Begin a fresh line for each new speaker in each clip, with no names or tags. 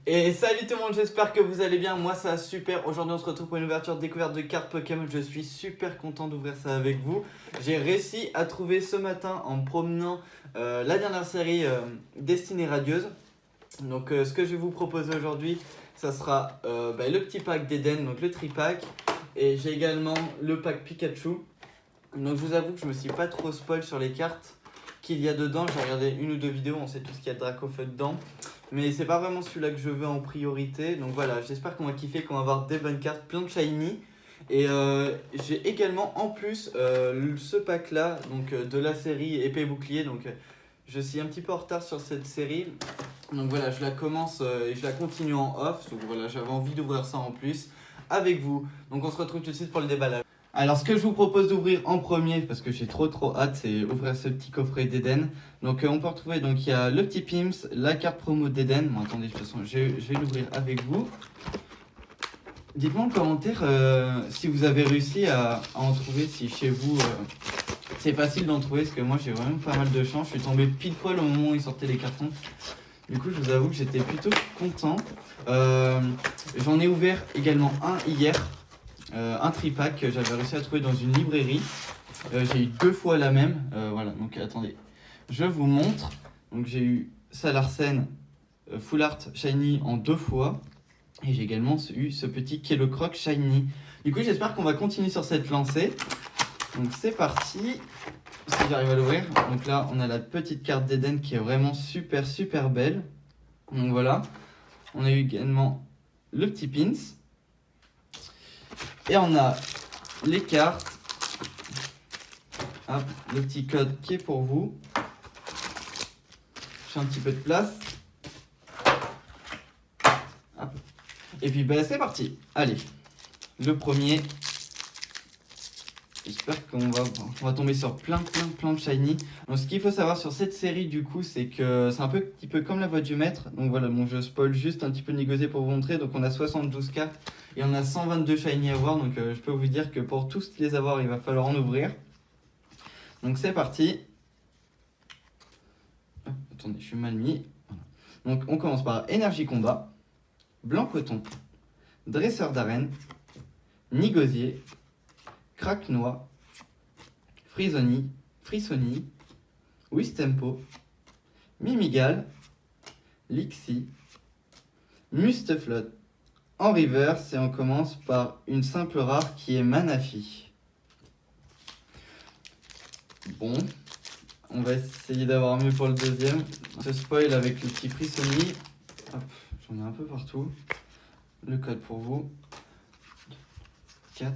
Et salut tout le monde, j'espère que vous allez bien, moi ça va super. Aujourd'hui on se retrouve pour une ouverture découverte de cartes Pokémon, je suis super content d'ouvrir ça avec vous. J'ai réussi à trouver ce matin en me promenant la dernière série Destinée Radieuse. Donc ce que je vais vous proposer aujourd'hui, ça sera le petit pack d'Eden, donc le tri-pack. Et j'ai également le pack Pikachu. Donc je vous avoue que je me suis pas trop spoil sur les cartes qu'il y a dedans. J'ai regardé une ou deux vidéos, on sait tout ce qu'il y a de Dracofeu dedans. Mais c'est pas vraiment celui-là que je veux en priorité. Donc voilà, j'espère qu'on va kiffer, qu'on va avoir des bonnes cartes, plein de shiny. Et j'ai également en plus ce pack là, donc de la série épée et bouclier. Donc je suis un petit peu en retard sur cette série. Donc voilà, je la commence et je la continue en off. Donc voilà, j'avais envie d'ouvrir ça en plus avec vous. Donc on se retrouve tout de suite pour le déballage. Alors ce que je vous propose d'ouvrir en premier, parce que j'ai trop hâte, c'est ouvrir ce petit coffret d'Eden. Donc on peut retrouver, donc il y a le petit Pims, la carte promo d'Eden. Bon attendez, de toute façon je vais l'ouvrir avec vous. Dites-moi en commentaire si vous avez réussi à en trouver, si chez vous c'est facile d'en trouver, parce que moi j'ai vraiment pas mal de chance. Je suis tombé pile poil au moment où ils sortaient les cartons. Du coup je vous avoue que j'étais plutôt content. J'en ai ouvert également un hier. Un tri-pack que j'avais réussi à trouver dans une librairie. J'ai eu deux fois la même. Voilà, donc attendez, je vous montre. Donc j'ai eu Salarsen Full Art Shiny en deux fois. Et j'ai également eu ce petit Kellocroc Shiny. Du coup, j'espère qu'on va continuer sur cette lancée. Donc c'est parti. Si j'arrive à l'ouvrir. Donc là, on a la petite carte d'Eden qui est vraiment super belle. Donc voilà. On a eu également le petit Pins. Et on a les cartes. Hop, le petit code qui est pour vous. J'ai un petit peu de place. Hop. Et puis c'est parti. Allez, le premier. J'espère qu'on va tomber sur plein de shiny. Donc ce qu'il faut savoir sur cette série du coup, c'est que c'est un petit peu comme la voix du maître. Donc voilà, bon, je spoil juste un petit peu négocié pour vous montrer. Donc on a 72 cartes et on a 122 shiny à voir. Donc je peux vous dire que pour tous les avoir, il va falloir en ouvrir. Donc c'est parti. Attendez, je suis mal mis. Voilà. Donc on commence par Énergie Combat, Blanc Coton, Dresseur d'Arène, Nigosier, Craquenois, Frissoni, Wistempo, Mimigal, Lixie, Mustaflot. En reverse, et on commence par une simple rare qui est Manafi. Bon, on va essayer d'avoir mieux pour le deuxième. Ce spoil avec le petit Frissoni. Hop, j'en ai un peu partout. Le code pour vous. 4.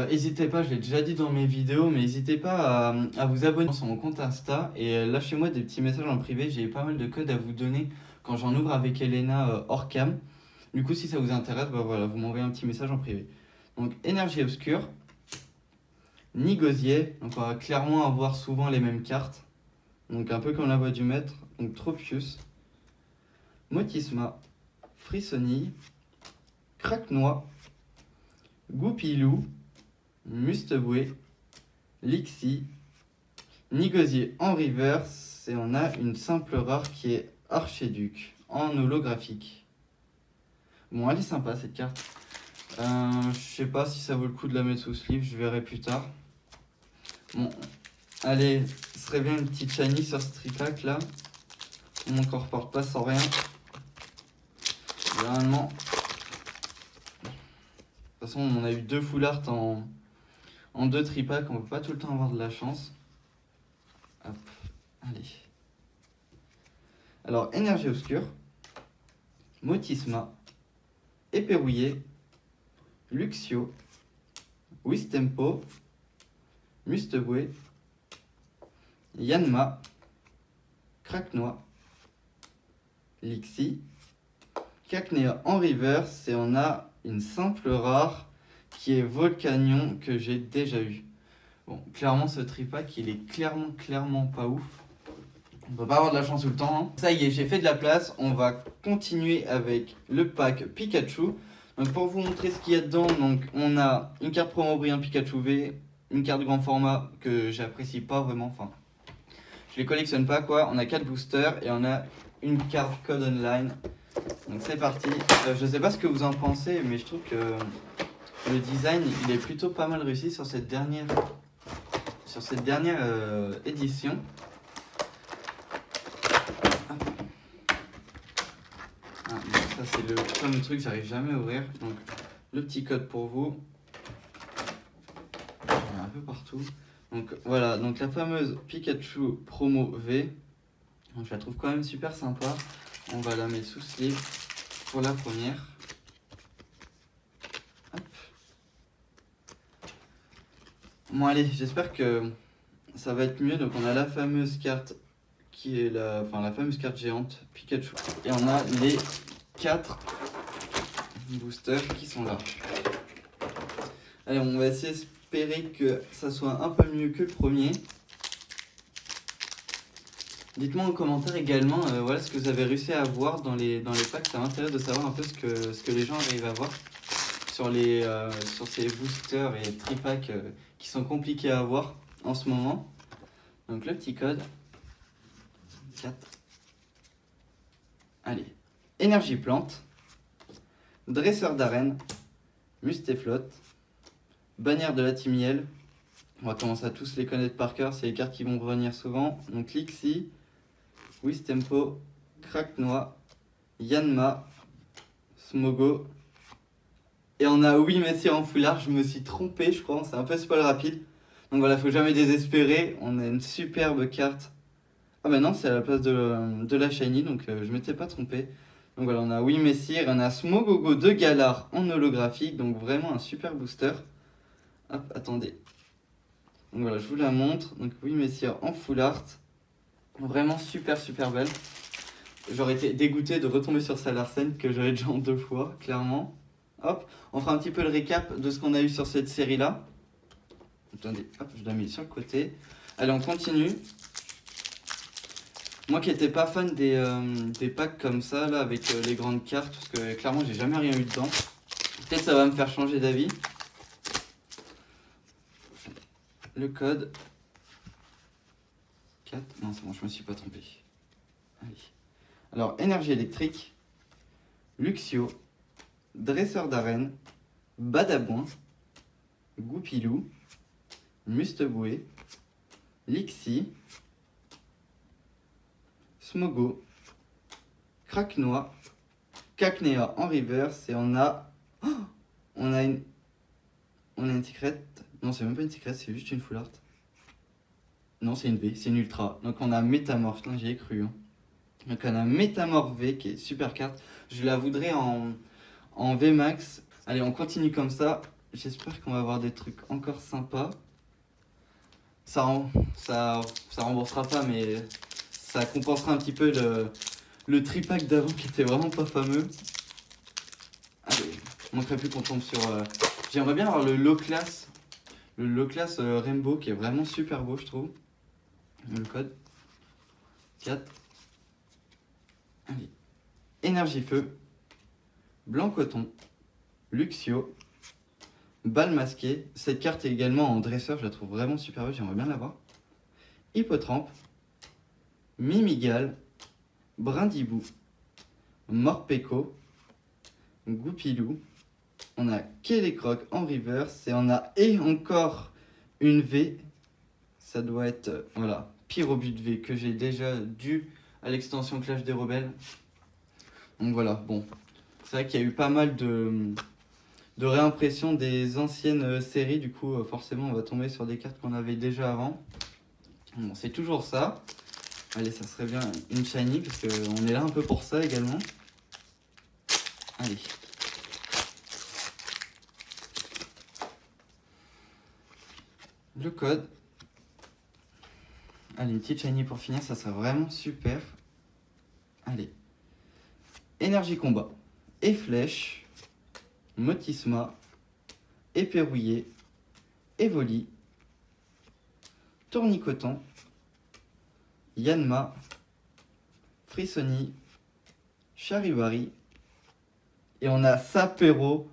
N'hésitez pas, je l'ai déjà dit dans mes vidéos, mais n'hésitez pas à vous abonner sur mon compte Insta et lâchez-moi des petits messages en privé. J'ai pas mal de codes à vous donner quand j'en ouvre avec Elena hors cam. Du coup, si ça vous intéresse, voilà, vous m'envoyez un petit message en privé. Donc, Énergie Obscure, Nigosier, donc on va clairement avoir souvent les mêmes cartes. Donc un peu comme la voix du maître, donc Tropius, Motisma, Frissoni, Craquenois, Goupilou, Musteboué, Lixie, Nigosier en reverse, et on a une simple rare qui est Archéduc en holographique. Bon, elle est sympa cette carte. Je sais pas si ça vaut le coup de la mettre sous sleeve, je verrai plus tard. Bon, allez, ce serait bien une petite shiny sur ce tri-pack là. On ne reporte pas sans rien. Généralement. De toute façon, on a eu deux full art en deux tri-packs, on peut pas tout le temps avoir de la chance. Hop, allez. Alors, Énergie Obscure, Motisma, Éperouillé, Luxio, Wistempo, Musteboué, Yanma, Craquenois, Lixie, Cacnea en reverse, et on a une simple rare qui est Volcanion que j'ai déjà eu. Bon, clairement ce tri-pack il est clairement pas ouf. On peut pas avoir de la chance tout le temps. Hein. Ça y est, j'ai fait de la place. On va continuer avec le pack Pikachu. Donc pour vous montrer ce qu'il y a dedans, donc on a une carte promo brillant Pikachu V, une carte grand format que j'apprécie pas vraiment, enfin je les collectionne pas quoi. On a 4 boosters et on a une carte code online Donc c'est parti. Je sais pas ce que vous en pensez, mais je trouve que le design il est plutôt pas mal réussi sur cette dernière édition. Ah, ça c'est le fameux truc que j'arrive jamais à ouvrir. Donc le petit code pour vous. Il y en a un peu partout. Donc voilà, donc la fameuse Pikachu Promo V. Donc, je la trouve quand même super sympa. On va la mettre sous sleeve pour la première. Hop. Bon allez, j'espère que ça va être mieux. Donc on a la fameuse carte qui est la fameuse carte géante Pikachu. Et on a les 4 boosters qui sont là. Allez, on va essayer d'espérer que ça soit un peu mieux que le premier. Dites-moi en commentaire également voilà, ce que vous avez réussi à voir dans les packs. Ça m'intéresse de savoir un peu ce que les gens arrivent à voir sur ces boosters et tripacks qui sont compliqués à avoir en ce moment. Donc le petit code 4. Allez, énergie plante, dresseur d'arène, mustéflotte, bannière de la timiel. On va commencer à tous les connaître par cœur, c'est les cartes qui vont revenir souvent. Donc Lixie, Wistempo, Cracknoix, Yanma, Smogo. Et on a oui Messi en foulard, je me suis trompé je crois, c'est un peu spoil rapide. Donc voilà, faut jamais désespérer, on a une superbe carte. Ah bah non, c'est à la place de la Shiny, donc je m'étais pas trompé. Donc voilà, on a oui Messi, on a Smogogo de Galar en holographique, donc vraiment un super booster. Hop, attendez. Donc voilà, je vous la montre. Donc oui Messi en full art. Vraiment super belle. J'aurais été dégoûté de retomber sur Salarsen que j'avais déjà en 2 fois, clairement. Hop, on fera un petit peu le récap de ce qu'on a eu sur cette série-là. Attendez, hop, je la mets sur le côté. Allez, on continue. Moi qui n'étais pas fan des packs comme ça, là, avec les grandes cartes, parce que clairement, j'ai jamais rien eu dedans. Peut-être ça va me faire changer d'avis. Le code 4. Non, c'est bon, je me suis pas trompé. Allez. Alors, énergie électrique, Luxio, dresseur d'arène, Badabouin, Goupilou, Musteboué, Lixie, Smogo, Cracknoix, Cacnea en reverse et on a une secret. Non, c'est même pas une secret, c'est juste une full art. Non, c'est une V, c'est une ultra. Donc on a Métamorph, j'y ai cru. Hein. Donc on a Métamorph V qui est super carte. Je la voudrais en VMAX. Allez, on continue comme ça. J'espère qu'on va avoir des trucs encore sympas. Ça remboursera pas, mais ça compensera un petit peu le tripack d'avant qui était vraiment pas fameux. Allez, je ne manquerai plus qu'on tombe sur... J'aimerais bien avoir le low class. Le low class Rainbow qui est vraiment super beau, je trouve. Le code 4. Allez. Énergie feu. Blanc coton. Luxio. Balle masquée. Cette carte est également en dresseur, je la trouve vraiment super belle, j'aimerais bien l'avoir. Hippotrampe. Mimigal. Brindibou. Morpeko. Goupilou. On a Kélécroc en reverse et on a encore une V. Ça doit être voilà, Pyrobut V que j'ai déjà dû à l'extension Clash des Rebelles. Donc voilà, bon. C'est vrai qu'il y a eu pas mal de réimpression des anciennes séries. Du coup, forcément, on va tomber sur des cartes qu'on avait déjà avant. Bon, c'est toujours ça. Allez, ça serait bien une shiny parce qu'on est là un peu pour ça également. Allez. Le code. Allez, une petite shiny pour finir, ça serait vraiment super. Allez. Énergie combat. Et flèche. Motisma. Éperrouillé. Evoli. Tournicoton. Yanma. Frissoni. Charivari. Et on a Sapero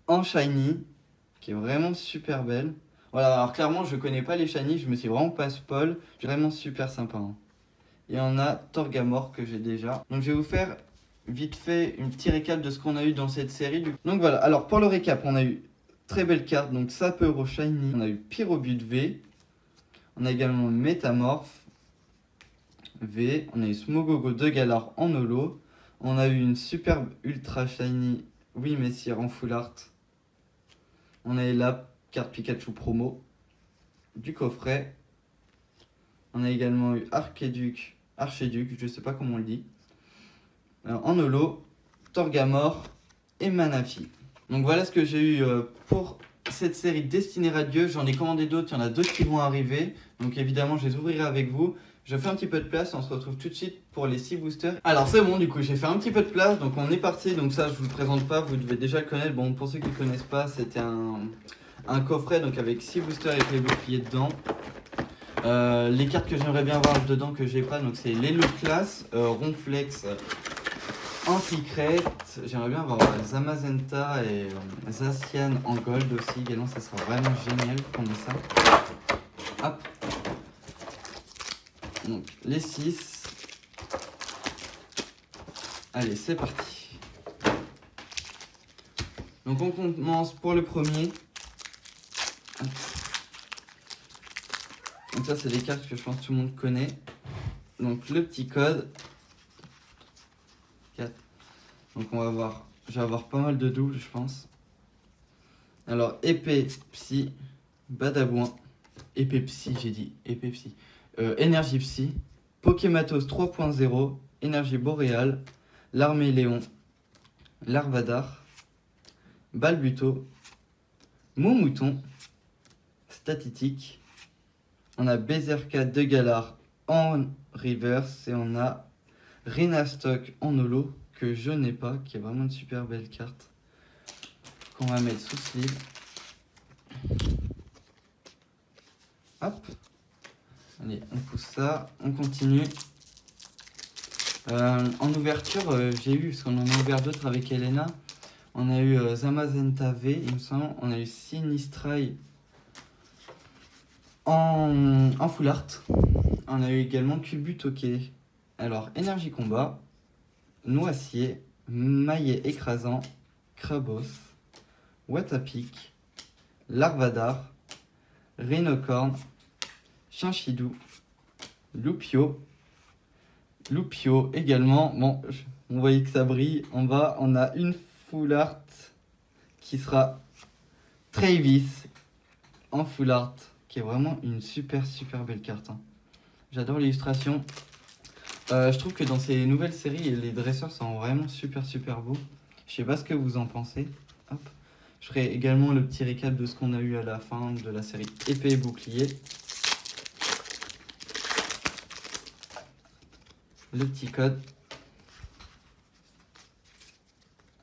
en shiny, qui est vraiment super belle. Voilà, alors clairement, je connais pas les shiny, je me suis vraiment pas spoil. Vraiment super sympa. Hein. Et on a Torgamore que j'ai déjà. Donc je vais vous faire vite fait un petit récap de ce qu'on a eu dans cette série. Donc voilà, alors pour le récap, on a eu très belle carte, donc Sapero Shiny, on a eu Pyrobut V, on a également Métamorph V, on a eu Smogogo de Galar en holo, on a eu une superbe Ultra Shiny, oui Messire en full art, on a eu la carte Pikachu promo du coffret, on a également eu Archiduc, je sais pas comment on le dit, en holo, Torgamore et Manafi. Donc voilà ce que j'ai eu pour cette série Destinée Radieux. J'en ai commandé d'autres, il y en a d'autres qui vont arriver. Donc évidemment, je les ouvrirai avec vous. Je fais un petit peu de place, on se retrouve tout de suite pour les 6 boosters. Alors c'est bon, du coup, j'ai fait un petit peu de place, donc on est parti. Donc ça, je vous le présente pas, vous devez déjà le connaître. Bon, pour ceux qui ne connaissent pas, c'était un coffret donc avec 6 boosters avec les boucliers dedans. Les cartes que j'aimerais bien avoir dedans que j'ai pas, donc c'est l'Elo Class, Ronflex en secret. J'aimerais bien avoir Zamazenta et Zacian en gold aussi également, ça sera vraiment génial qu'on ait ça. Hop. Donc les 6. Allez, c'est parti. Donc on commence pour le premier. Hop. Donc ça c'est des cartes que je pense que tout le monde connaît. Donc le petit code 4. Donc on va voir, je vais avoir pas mal de doubles je pense. Alors épée psy, badabouin, épée psy j'ai dit, épée psy, énergie psy, Pokématos 3.0, énergie boréale, l'armée Léon, Larvadar, Balbuto, Moumouton, Statitique, on a Berserka de Galar en reverse et on a Renastock en holo que je n'ai pas, qui est vraiment une super belle carte qu'on va mettre sous sleeve. Hop, allez, on pousse ça, on continue. En ouverture, j'ai eu, parce qu'on en a ouvert d'autres avec Elena, on a eu Zamazenta V, il me semble, on a eu Sinistrai en full art, on a eu également Culbutoke. Alors, énergie combat, Noacier, Maillet écrasant, Krabos, Watapic, Larvadar, Rhinocorn, Chinchidou, Loupio également. Bon, on voyait que ça brille. En bas, on a une full art qui sera Travis en full art, qui est vraiment une super belle carte. J'adore l'illustration. Je trouve que dans ces nouvelles séries, les dresseurs sont vraiment super beaux. Je sais pas ce que vous en pensez. Hop. Je ferai également le petit récap de ce qu'on a eu à la fin de la série épée et bouclier. Le petit code.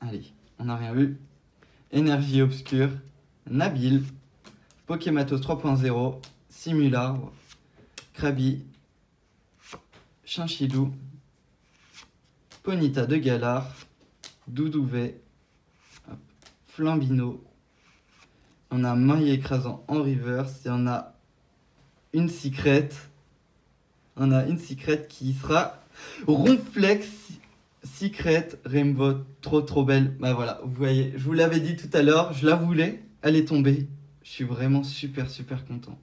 Allez, on n'a rien vu. Énergie obscure, Nabil, Pokématos 3.0, Simularbre, Krabi, Chinchidou, Ponyta de Galar, Doudouvet, Flambino, on a Maillet écrasant en reverse et on a une secret. On a une secret qui sera Ronflex Secret Rainbow, trop belle. Bah voilà, vous voyez, je vous l'avais dit tout à l'heure, je la voulais, elle est tombée. Je suis vraiment super content.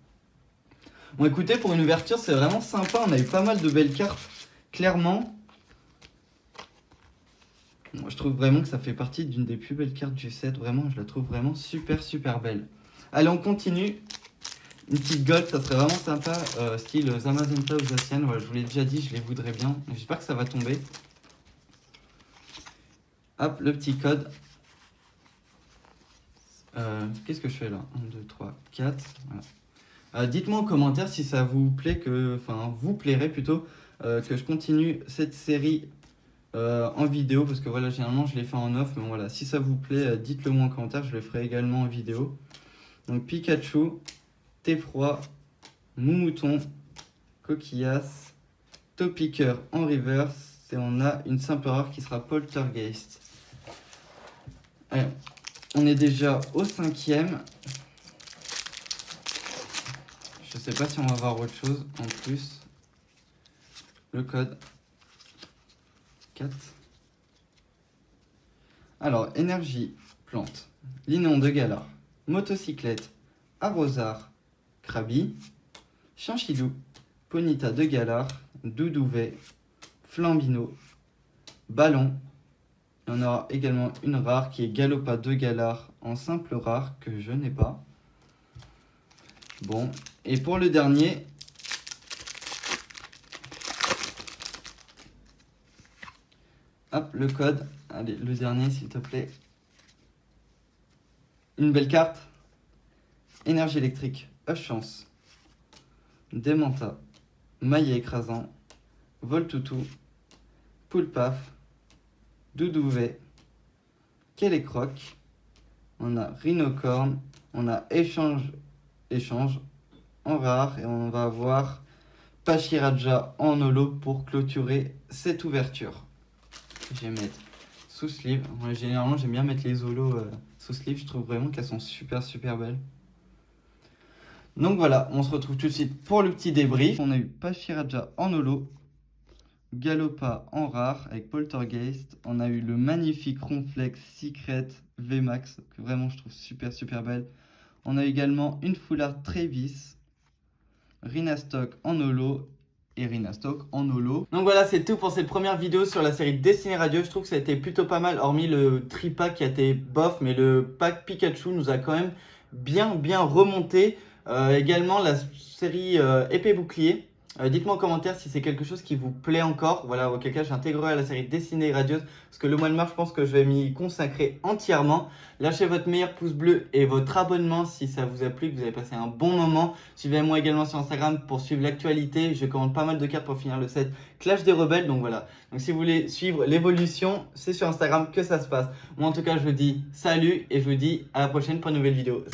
Bon écoutez, pour une ouverture, c'est vraiment sympa, on a eu pas mal de belles cartes, clairement. Moi, je trouve vraiment que ça fait partie d'une des plus belles cartes du set, vraiment, je la trouve vraiment super belle. Allez, on continue. Une petite gold, ça serait vraiment sympa, style Zamazenta ou Zacian, voilà, je vous l'ai déjà dit, je les voudrais bien. J'espère que ça va tomber. Hop, le petit code. Qu'est-ce que je fais là 1, 2, 3, 4. Voilà. Dites-moi en commentaire si ça vous plaît, vous plairait plutôt, que je continue cette série en vidéo, parce que voilà, généralement je les fais en off, mais voilà, si ça vous plaît, dites-le moi en commentaire, je le ferai également en vidéo. Donc Pikachu, Theffroi, Moumouton, Coquillas, Topiqueur en reverse, et on a une simple rare qui sera Poltergeist. Allez, on est déjà au 5e. Je sais pas si on va voir autre chose en plus. Le code 4. Alors, énergie, plante, Linon de Galar, motocyclette, arrosard, Krabi, Chanchidou, Ponita de Galar, Doudouvet, Flambino, Ballon. Il y en aura également une rare qui est Galopa de Galar en simple rare que je n'ai pas. Bon, et pour le dernier, hop, le code. Allez, le dernier s'il te plaît. Une belle carte. Énergie électrique, Chance, Démenta, Maillet écrasant, Voltoutou, Poulpaf, Doudouvet, Kélécroc, on a Rhinocorne, on a échange en rare et on va avoir Pachiraja en holo pour clôturer cette ouverture. Je vais mettre sous sleeve. Ouais, généralement j'aime bien mettre les holos sous sleeve, je trouve vraiment qu'elles sont super belles. Donc voilà, on se retrouve tout de suite pour le petit débrief. On a eu Pachiraja en holo, Galopa en rare avec Poltergeist. On a eu le magnifique Ronflex Secret VMAX, que vraiment je trouve super belle. On a également une foulard Travis, Rhinastock en holo et Rhinastock en holo. Donc voilà, c'est tout pour cette première vidéo sur la série Destinée Radio. Je trouve que ça a été plutôt pas mal, hormis le tripack qui a été bof, mais le pack Pikachu nous a quand même bien remonté. Également la série épée bouclier. Dites-moi en commentaire si c'est quelque chose qui vous plaît encore. Voilà, auquel cas j'intégrerai la série Destinée Radieuse. Parce que le mois de mars, je pense que je vais m'y consacrer entièrement. Lâchez votre meilleur pouce bleu et votre abonnement si ça vous a plu, que vous avez passé un bon moment. Suivez-moi également sur Instagram pour suivre l'actualité. Je commande pas mal de cartes pour finir le set Clash des Rebelles. Donc voilà. Donc si vous voulez suivre l'évolution, c'est sur Instagram que ça se passe. Moi en tout cas, je vous dis salut et je vous dis à la prochaine pour une nouvelle vidéo.